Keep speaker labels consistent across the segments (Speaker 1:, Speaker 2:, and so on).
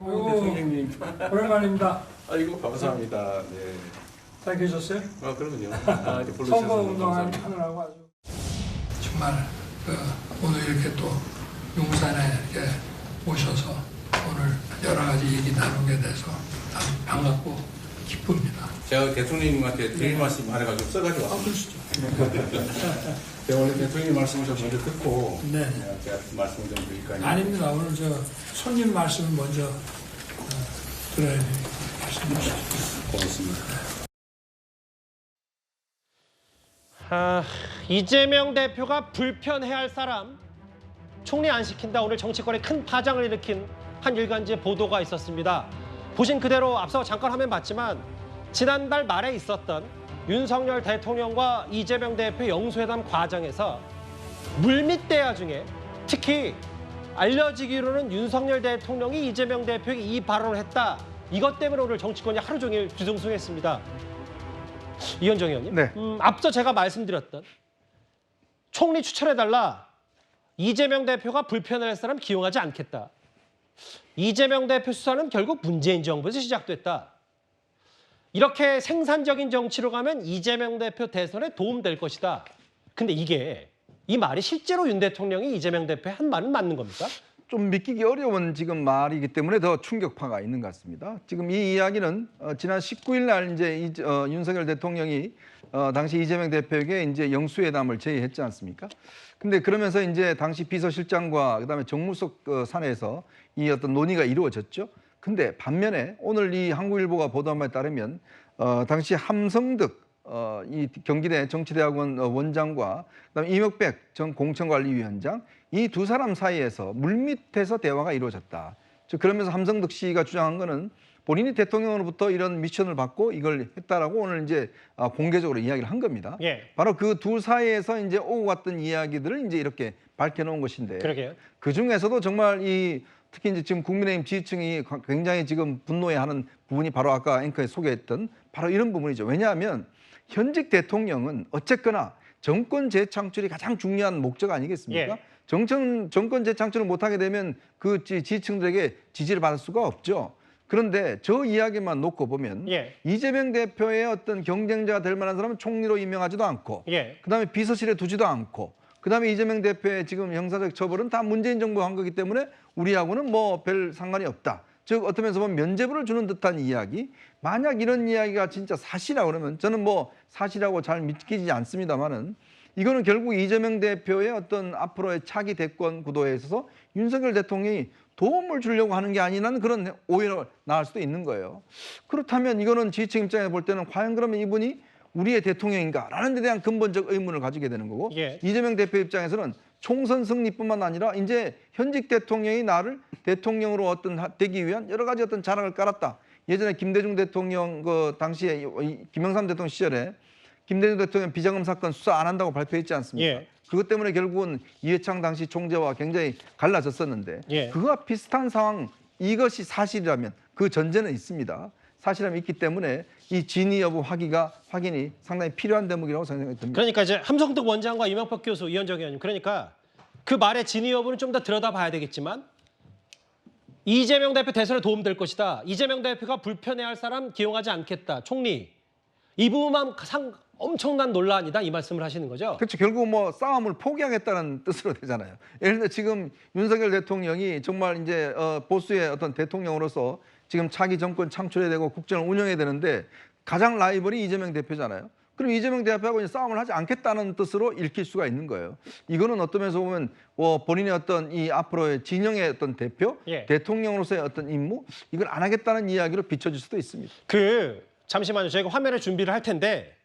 Speaker 1: 대통령님.
Speaker 2: 오랜만입니다.
Speaker 1: 아이고 감사합니다. 네.
Speaker 2: 잘 계셨어요?
Speaker 1: 아 그럼요. 이렇게
Speaker 2: 선거
Speaker 1: 불러주셔서 너무
Speaker 2: 운동하는
Speaker 1: 감사합니다.
Speaker 2: 하느라고 아주 정말 오늘 이렇게 또 용산에 이렇게 오셔서 오늘 여러 가지 얘기 나누게 돼서 아주 반갑고 기쁩니다.
Speaker 1: 제가 대통령님한테 드릴 말씀 하래가지고 써가지고 왔습니다. 제가 원래 대통령 말씀을 좀 먼저 듣고
Speaker 2: 네.
Speaker 1: 제가 말씀을 좀 드릴까요?
Speaker 2: 아닙니다. 오늘 저 손님 말씀을 먼저 들어야 되니까 말씀 주시죠.
Speaker 1: 고맙습니다.
Speaker 3: 이재명 대표가 불편해할 사람 총리 안 시킨다. 오늘 정치권에 큰 파장을 일으킨 한 일간지의 보도가 있었습니다. 보신 그대로 앞서 잠깐 화면 봤지만 지난달 말에 있었던 윤석열 대통령과 이재명 대표 영수회담 과정에서 물밑 대화 중에 특히 알려지기로는 윤석열 대통령이 이재명 대표에게 이 발언을 했다. 이것 때문에 오늘 정치권이 하루 종일 뒤숭숭했습니다. 이현정 의원님,
Speaker 4: 네.
Speaker 3: 앞서 제가 말씀드렸던 총리 추천해달라. 이재명 대표가 불편할 사람 기용하지 않겠다. 이재명 대표 수사는 결국 문재인 정부에서 시작됐다. 이렇게 생산적인 정치로 가면 이재명 대표 대선에 도움될 것이다. 근데 이 말이 실제로 윤 대통령이 이재명 대표의 한 말은 맞는 겁니까?
Speaker 4: 좀 믿기기 어려운 지금 말이기 때문에 더 충격파가 있는 것 같습니다. 지금 이 이야기는 지난 19일 날 이제 윤석열 대통령이 당시 이재명 대표에게 이제 영수회담을 제의했지 않습니까? 근데 그러면서 이제 당시 비서실장과 그다음에 정무석 산에서 이 어떤 논의가 이루어졌죠. 근데 반면에 오늘 이 한국일보가 보도한 바에 따르면 당시 함성득 이 경기대 정치대학원 원장과 그다음에 이명백 전 공천관리위원장 이 두 사람 사이에서 물밑에서 대화가 이루어졌다. 즉 그러면서 함성득 씨가 주장한 거는 본인이 대통령으로부터 이런 미션을 받고 이걸 했다라고 오늘 이제 공개적으로 이야기를 한 겁니다.
Speaker 3: 예.
Speaker 4: 바로 그 두 사이에서 이제 오고 갔던 이야기들을 이제 이렇게 밝혀놓은 것인데
Speaker 3: 그러게요.
Speaker 4: 그 중에서도 정말 특히 이제 지금 국민의힘 지지층이 굉장히 지금 분노해하는 부분이 바로 아까 앵커에 소개했던 바로 이런 부분이죠. 왜냐하면 현직 대통령은 어쨌거나 정권 재창출이 가장 중요한 목적 아니겠습니까?
Speaker 3: 예.
Speaker 4: 정권 재창출을 못하게 되면 그 지지층들에게 지지를 받을 수가 없죠. 그런데 저 이야기만 놓고 보면
Speaker 3: 예.
Speaker 4: 이재명 대표의 어떤 경쟁자가 될 만한 사람은 총리로 임명하지도 않고
Speaker 3: 예.
Speaker 4: 그다음에 비서실에 두지도 않고 그다음에 이재명 대표의 지금 형사적 처벌은 다 문재인 정부가 한 거기 때문에 우리하고는 뭐 별 상관이 없다. 즉 어떤 면에서 보면 면죄부를 주는 듯한 이야기. 만약 이런 이야기가 진짜 사실이라 그러면 저는 뭐 사실이라고 잘 믿기지 않습니다만은 이거는 결국 이재명 대표의 어떤 앞으로의 차기 대권 구도에 있어서 윤석열 대통령이 도움을 주려고 하는 게 아니라는 그런 오해가 나올 수도 있는 거예요. 그렇다면 이거는 지지층 입장에 볼 때는 과연 그러면 이분이 우리의 대통령인가라는 데 대한 근본적 의문을 가지게 되는 거고
Speaker 3: 예.
Speaker 4: 이재명 대표 입장에서는 총선 승리뿐만 아니라 이제 현직 대통령이 나를 대통령으로 되기 위한 여러 가지 어떤 자락을 깔았다. 예전에 김대중 대통령 그 당시에 김영삼 대통령 시절에 김대중 대통령 비자금 사건 수사 안 한다고 발표했지 않습니까?
Speaker 3: 예.
Speaker 4: 그것 때문에 결국은 이회창 당시 총재와 굉장히 갈라졌었는데
Speaker 3: 예.
Speaker 4: 그와 비슷한 상황 이것이 사실이라면 그 전제는 있습니다. 사실이라면 있기 때문에 이 진위 여부 확인이 상당히 필요한 대목이라고 생각이 듭니다.
Speaker 3: 그러니까 이제 함성득 원장과 이명박 교수, 이현정 의원님, 그러니까 그 말의 진위 여부는 좀 더 들여다봐야 되겠지만 이재명 대표 대선에 도움될 것이다. 이재명 대표가 불편해할 사람 기용하지 않겠다. 총리. 이 부분만 엄청난 논란이다. 이 말씀을 하시는 거죠?
Speaker 4: 그렇죠. 결국 뭐 싸움을 포기하겠다는 뜻으로 되잖아요. 예를 들어 지금 윤석열 대통령이 정말 이제 보수의 어떤 대통령으로서 지금 차기 정권 창출해야 되고 국정을 운영해야 되는데 가장 라이벌이 이재명 대표잖아요. 그럼 이재명 대표하고 이제 싸움을 하지 않겠다는 뜻으로 읽힐 수가 있는 거예요. 이거는 어떤 면에서 보면 본인의 어떤 이 앞으로의 진영의 어떤 대표,
Speaker 3: 예.
Speaker 4: 대통령으로서의 어떤 임무 이걸 안 하겠다는 이야기로 비춰질 수도 있습니다.
Speaker 3: 잠시만요. 저희가 화면을 준비를 할 텐데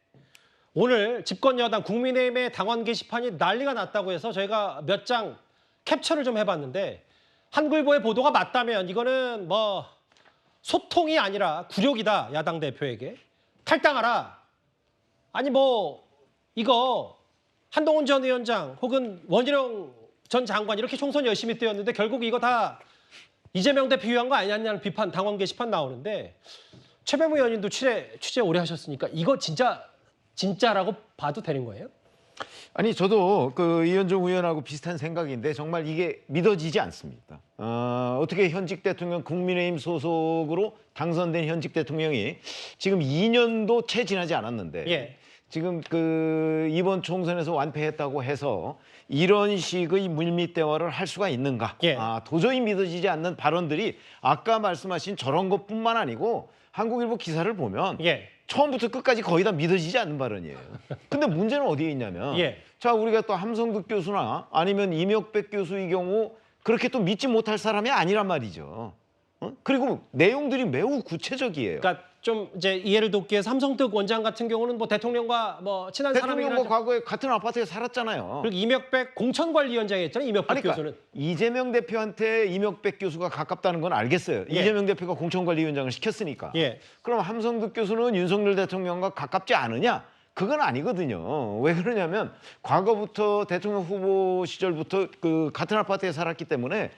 Speaker 3: 오늘 집권 여당 국민의힘의 당원 게시판이 난리가 났다고 해서 저희가 몇 장 캡처를 좀 해봤는데 한국일보의 보도가 맞다면 이거는 뭐 소통이 아니라 굴욕이다. 야당 대표에게. 탈당하라. 아니 뭐 이거 한동훈 전 위원장 혹은 원희룡 전 장관 이렇게 총선 열심히 뛰었는데 결국 이거 다 이재명 대표 위한 거 아니냐는 비판 당원 게시판 나오는데 최배모 의원님도 취재 오래 하셨으니까 이거 진짜라고 봐도 되는 거예요?
Speaker 5: 아니 저도 그 이현종 의원하고 비슷한 생각인데 정말 이게 믿어지지 않습니다. 어떻게 현직 대통령 국민의힘 소속으로 당선된 현직 대통령이 지금 2년도 채 지나지 않았는데
Speaker 3: 예.
Speaker 5: 지금 그 이번 총선에서 완패했다고 해서 이런 식의 물밑 대화를 할 수가 있는가?
Speaker 3: 예.
Speaker 5: 도저히 믿어지지 않는 발언들이 아까 말씀하신 저런 것뿐만 아니고 한국일보 기사를 보면
Speaker 3: 예.
Speaker 5: 처음부터 끝까지 거의 다 믿어지지 않는 발언이에요. 근데 문제는 어디에 있냐면
Speaker 3: 예.
Speaker 5: 자 우리가 또 함성득 교수나 아니면 이명백 교수의 경우 그렇게 또 믿지 못할 사람이 아니란 말이죠. 그리고 내용들이 매우 구체적이에요.
Speaker 3: 그러니까 좀 이제 이해를 돕기 위해서 삼성특 원장 같은 경우는 뭐 대통령과 뭐 친한 사람이긴
Speaker 5: 대통령과
Speaker 3: 하죠.
Speaker 5: 과거에 같은 아파트에 살았잖아요.
Speaker 3: 그리고 이명백 공천관리위원장이었잖아요. 이명백
Speaker 5: 아니, 그러니까
Speaker 3: 교수는.
Speaker 5: 이재명 대표한테 이명백 교수가 가깝다는 건 알겠어요.
Speaker 3: 예.
Speaker 5: 이재명 대표가 공천관리위원장을 시켰으니까.
Speaker 3: 예.
Speaker 5: 그럼 함성득 교수는 윤석열 대통령과 가깝지 않으냐? 그건 아니거든요. 왜 그러냐면 과거부터 대통령 후보 시절부터 그 같은 아파트에 살았기 때문에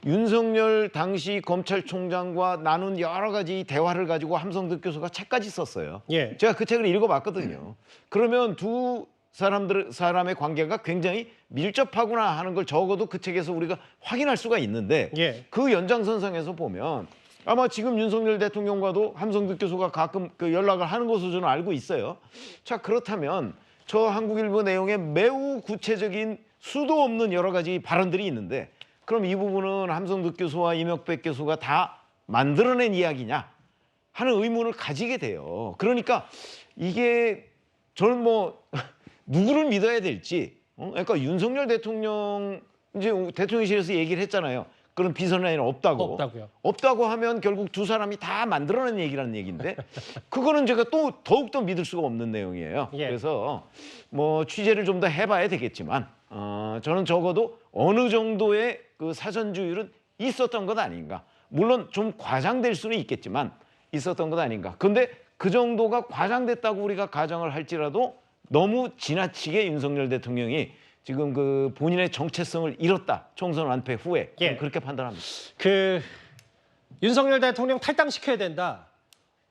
Speaker 5: 윤석열 당시 검찰총장과 나눈 여러 가지 대화를 가지고 함성득 교수가 책까지 썼어요.
Speaker 3: 예.
Speaker 5: 제가 그 책을 읽어봤거든요. 그러면 두 사람의 관계가 굉장히 밀접하구나 하는 걸 적어도 그 책에서 우리가 확인할 수가 있는데
Speaker 3: 예.
Speaker 5: 그 연장선상에서 보면 아마 지금 윤석열 대통령과도 함성득 교수가 가끔 그 연락을 하는 것으로 저는 알고 있어요. 자, 그렇다면 저 한국일보 내용에 매우 구체적인 수도 없는 여러 가지 발언들이 있는데 그럼 이 부분은 함성득 교수와 이명백 교수가 다 만들어낸 이야기냐 하는 의문을 가지게 돼요. 그러니까 이게 저는 뭐 누구를 믿어야 될지 그러니까 윤석열 대통령 이제 대통령실에서 얘기를 했잖아요. 그런 비선라인은 없다고.
Speaker 3: 없다고요.
Speaker 5: 없다고 하면 결국 두 사람이 다 만들어낸 얘기라는 얘기인데 그거는 제가 또 더욱더 믿을 수가 없는 내용이에요.
Speaker 3: 예.
Speaker 5: 그래서 뭐 취재를 좀 더 해봐야 되겠지만 저는 적어도 어느 정도의 그 사전주의는 있었던 것 아닌가. 물론 좀 과장될 수는 있겠지만 있었던 것 아닌가. 근데 그 정도가 과장됐다고 우리가 가정을 할지라도 너무 지나치게 윤석열 대통령이 지금 그 본인의 정체성을 잃었다. 총선 완패 후에
Speaker 3: 예.
Speaker 5: 저는 그렇게 판단합니다.
Speaker 3: 그 윤석열 대통령 탈당시켜야 된다.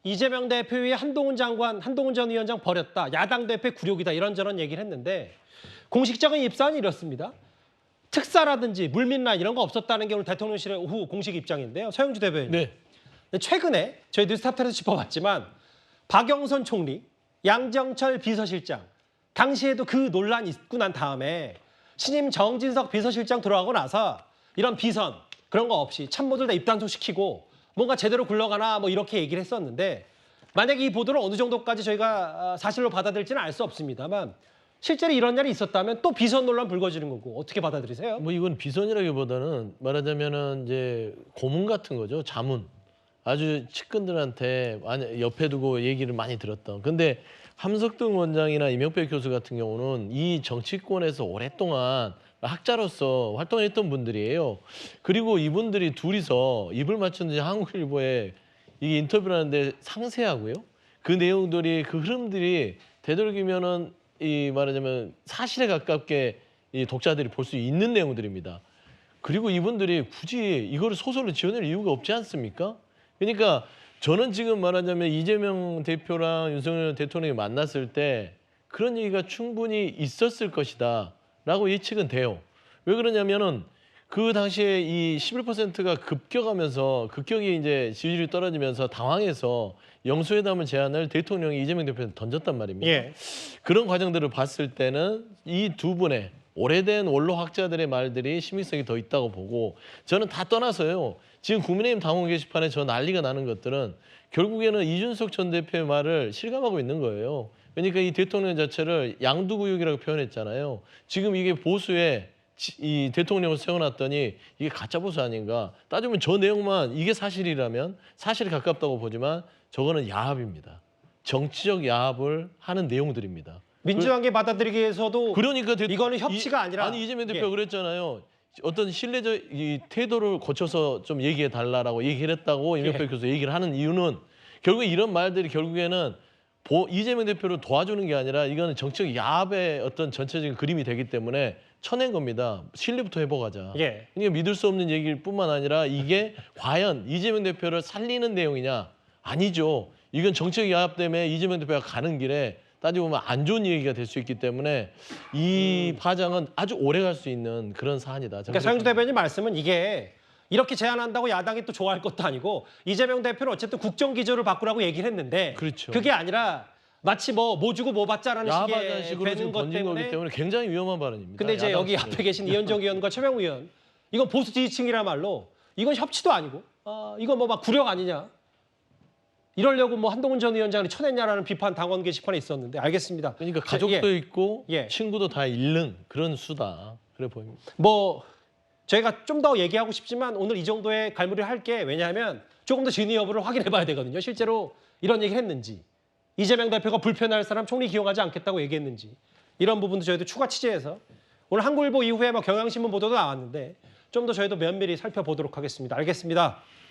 Speaker 3: 이재명 대표의 한동훈 장관, 한동훈 전 위원장 버렸다. 야당 대표 굴욕이다. 이런저런 얘기를 했는데 공식적인 입장은 이렇습니다. 특사라든지 물밑라인 이런 거 없었다는 게 오늘 대통령실의 후 공식 입장인데요. 서영주 대변인.
Speaker 6: 네.
Speaker 3: 최근에 저희 뉴스타트에서 짚어봤지만 박영선 총리, 양정철 비서실장 당시에도 그 논란이 있고 난 다음에 신임 정진석 비서실장 들어가고 나서 이런 비선 그런 거 없이 참모들 다 입단속시키고 뭔가 제대로 굴러가나 뭐 이렇게 얘기를 했었는데 만약에 이 보도를 어느 정도까지 저희가 사실로 받아들일지는 알 수 없습니다만 실제로 이런 날이 있었다면 또 비선 논란 불거지는 거고 어떻게 받아들이세요?
Speaker 6: 뭐 이건 비선이라기보다는 말하자면은 이제 고문 같은 거죠. 자문. 아주 측근들한테 옆에 두고 얘기를 많이 들었던. 근데 함석등 원장이나 이명백 교수 같은 경우는 이 정치권에서 오랫동안 학자로서 활동했던 분들이에요. 그리고 이분들이 둘이서 입을 맞췄는지 한국일보에 이게 인터뷰를 하는데 상세하고요. 그 내용들이 그 흐름들이 되도록이면은 이 말하자면 사실에 가깝게 이 독자들이 볼 수 있는 내용들입니다. 그리고 이분들이 굳이 이거를 소설로 지어낼 이유가 없지 않습니까? 그러니까 저는 지금 말하자면 이재명 대표랑 윤석열 대통령이 만났을 때 그런 얘기가 충분히 있었을 것이다 라고 예측은 돼요. 왜 그러냐면은 그 당시에 이 11%가 급격이 이제 지지율이 떨어지면서 당황해서 영수회담을 제안을 대통령이 이재명 대표한테 던졌단 말입니다.
Speaker 3: 예.
Speaker 6: 그런 과정들을 봤을 때는 이 두 분의 오래된 원로 학자들의 말들이 신빙성이 더 있다고 보고 저는 다 떠나서요. 지금 국민의힘 당원 게시판에 저 난리가 나는 것들은 결국에는 이준석 전 대표의 말을 실감하고 있는 거예요. 그러니까 이 대통령 자체를 양두구육이라고 표현했잖아요. 지금 이게 보수에 이 대통령을 세워놨더니 이게 가짜 보수 아닌가. 따지면 저 내용만 이게 사실이라면 사실에 가깝다고 보지만 저거는 야합입니다. 정치적 야합을 하는 내용들입니다.
Speaker 3: 민주당계 받아들이기 위해서도
Speaker 6: 그러니까
Speaker 3: 이거는 협치가 아니라
Speaker 6: 아니 이재명 대표가
Speaker 3: 예.
Speaker 6: 그랬잖아요. 어떤 신뢰적 이 태도를 고쳐서 좀 얘기해 달라라고 얘기를 했다고 이명백 교수 얘기를 하는 이유는 결국 이런 말들이 결국에는 이재명 대표를 도와주는 게 아니라 이거는 정치적 야합의 어떤 전체적인 그림이 되기 때문에 쳐낸 겁니다. 신뢰부터 회복하자.
Speaker 3: 예.
Speaker 6: 그러니까 믿을 수 없는 얘기일 뿐만 아니라 이게 과연 이재명 대표를 살리는 내용이냐? 아니죠. 이건 정치적 야합 때문에 이재명 대표가 가는 길에 따지고 보면 안 좋은 얘기가 될 수 있기 때문에 이 파장은 아주 오래 갈 수 있는 그런 사안이다.
Speaker 3: 그러니까 서영주 대변인 말씀은 이게 이렇게 제안한다고 야당이 또 좋아할 것도 아니고 이재명 대표는 어쨌든 국정기조를 바꾸라고 얘기를 했는데
Speaker 6: 그렇죠.
Speaker 3: 그게 아니라 마치 뭐 주고 뭐 받자라는 식의
Speaker 6: 야바잔식으로
Speaker 3: 되는
Speaker 6: 지금
Speaker 3: 것
Speaker 6: 던진 거기
Speaker 3: 때문에
Speaker 6: 때문에 굉장히 위험한 발언입니다.
Speaker 3: 근데 이제 여기
Speaker 6: 야당
Speaker 3: 앞에 계신 이현정 의원과 최병우 의원 이건 보수 지지층이라 말로 이건 협치도 아니고 이건 뭐 막 굴욕 아니냐 이러려고 뭐 한동훈 전 위원장이 쳐냈냐라는 비판 당원 게시판에 있었는데 알겠습니다.
Speaker 6: 그러니까 가족도
Speaker 3: 예.
Speaker 6: 있고
Speaker 3: 예.
Speaker 6: 친구도 다 잃는 그런 수다. 그래 보입니다.
Speaker 3: 뭐 저희가 좀 더 얘기하고 싶지만 오늘 이 정도의 갈무리를 할게 왜냐하면 조금 더 진위 여부를 확인해 봐야 되거든요. 실제로 이런 얘기를 했는지 이재명 대표가 불편할 사람 총리 기용하지 않겠다고 얘기했는지 이런 부분도 저희도 추가 취재해서 오늘 한국일보 이후에 뭐 경향신문 보도도 나왔는데 좀 더 저희도 면밀히 살펴보도록 하겠습니다. 알겠습니다.